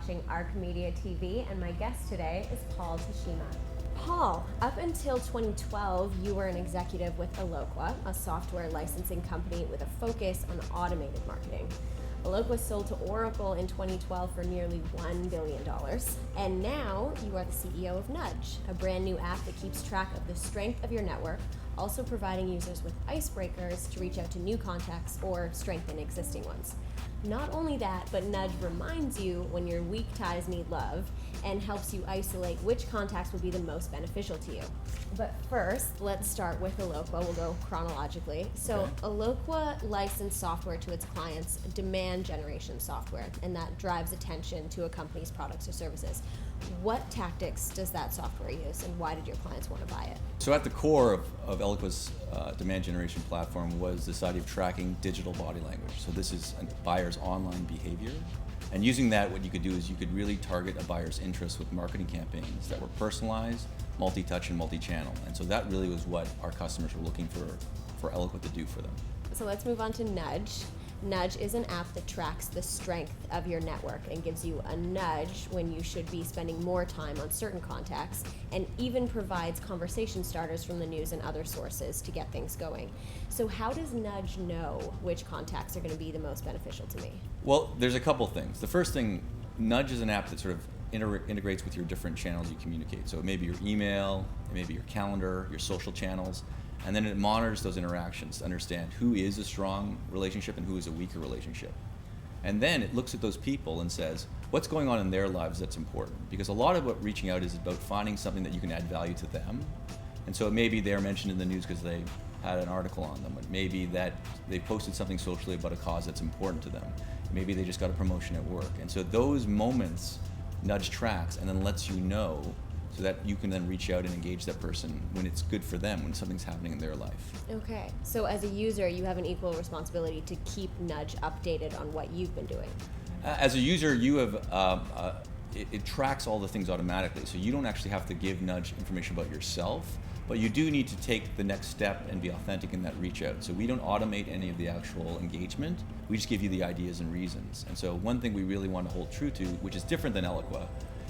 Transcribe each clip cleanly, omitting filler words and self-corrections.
watching ARC Media TV, and my guest today is Paul Teshima. Paul, up until 2012, you were an executive with Eloqua, a software licensing company with a focus on automated marketing. Eloqua sold to Oracle in 2012 for nearly $1 billion. And now you are the CEO of Nudge, a brand new app that keeps track of the strength of your network, also providing users with icebreakers to reach out to new contacts or strengthen existing ones. Not only that, but Nudge reminds you when your weak ties need love and helps you isolate which contacts will be the most beneficial to you. But first, let's start with Eloqua. We'll go chronologically. So Eloqua licensed software to its clients, demand generation software, and that drives attention to a company's products or services. What tactics does that software use, and why did your clients want to buy it? So at the core of Eloqua's demand generation platform was this idea of tracking digital body language. So this is a buyer's online behavior. And using that, what you could do is you could really target a buyer's interest with marketing campaigns that were personalized, multi-touch, and multi-channel. And so that really was what our customers were looking for Eloqua to do for them. So let's move on to Nudge. Nudge is an app that tracks the strength of your network and gives you a nudge when you should be spending more time on certain contacts, and even provides conversation starters from the news and other sources to get things going. So how does Nudge know which contacts are going to be the most beneficial to me? Well, there's a couple things. The first thing, Nudge is an app that sort of integrates with your different channels you communicate. So it may be your email, it may be your calendar, your social channels. And then it monitors those interactions to understand who is a strong relationship and who is a weaker relationship. And then it looks at those people and says, what's going on in their lives that's important? Because a lot of what reaching out is about finding something that you can add value to them. And so it may be they're mentioned in the news because they had an article on them. It may be that they posted something socially about a cause that's important to them. Maybe they just got a promotion at work. And so those moments Nudge tracks and then lets you know, so that you can then reach out and engage that person when it's good for them, when something's happening in their life. Okay, so as a user, you have an equal responsibility to keep Nudge updated on what you've been doing. As a user, you have it tracks all the things automatically, so you don't actually have to give Nudge information about yourself, but you do need to take the next step and be authentic in that reach out. So we don't automate any of the actual engagement, we just give you the ideas and reasons. And so one thing we really want to hold true to, which is different than Eloqua,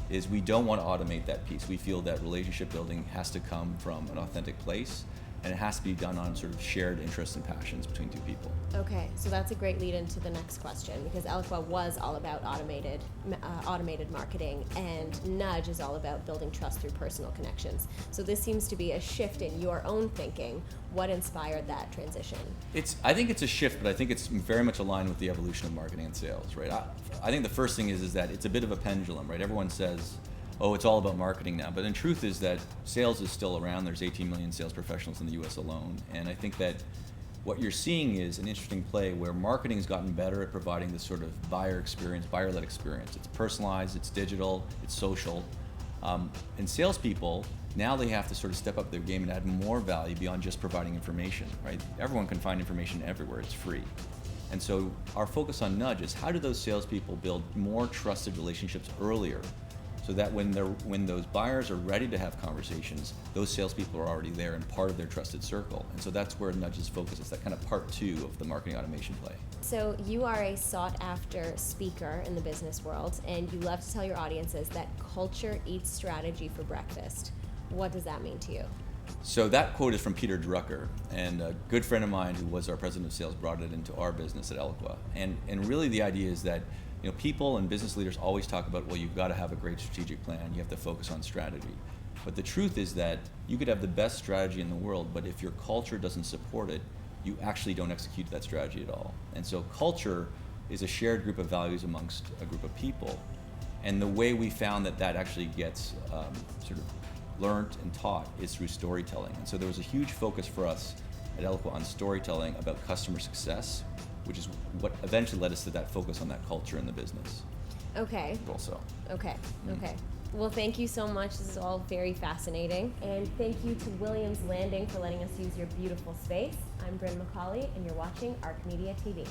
is we don't want to automate that piece. We feel that relationship building has to come from an authentic place, and it has to be done on sort of shared interests and passions between two people. Okay, so that's a great lead into the next question, because Eloqua was all about automated marketing, and Nudge is all about building trust through personal connections. So this seems to be a shift in your own thinking. What inspired that transition? I think it's a shift, but I think it's very much aligned with the evolution of marketing and sales, right? I think the first thing is that it's a bit of a pendulum, right? Everyone says, oh, it's all about marketing now. But the truth is that sales is still around. There's 18 million sales professionals in the US alone. And I think that what you're seeing is an interesting play where marketing has gotten better at providing this sort of buyer experience, buyer-led experience. It's personalized, it's digital, it's social. And salespeople, now they have to sort of step up their game and add more value beyond just providing information, right? Everyone can find information everywhere, it's free. And so our focus on Nudge is how do those salespeople build more trusted relationships earlier, so that when those buyers are ready to have conversations, those salespeople are already there and part of their trusted circle. And so that's where Nudge's focus is, that kind of part two of the marketing automation play. So you are a sought-after speaker in the business world, and you love to tell your audiences that culture eats strategy for breakfast. What does that mean to you? So that quote is from Peter Drucker, and a good friend of mine who was our president of sales brought it into our business at Eloqua. And really the idea is that people and business leaders always talk about, well, you've got to have a great strategic plan, you have to focus on strategy. But the truth is that you could have the best strategy in the world, but if your culture doesn't support it, you actually don't execute that strategy at all. And so culture is a shared group of values amongst a group of people. And the way we found that actually gets sort of learned and taught is through storytelling. And so there was a huge focus for us at Eloqua on storytelling about customer success, which is what eventually led us to that focus on that culture in the business. Okay. Also. Okay. Well, thank you so much. This is all very fascinating. And thank you to Williams Landing for letting us use your beautiful space. I'm Bryn McCauley, and you're watching ARC Media TV.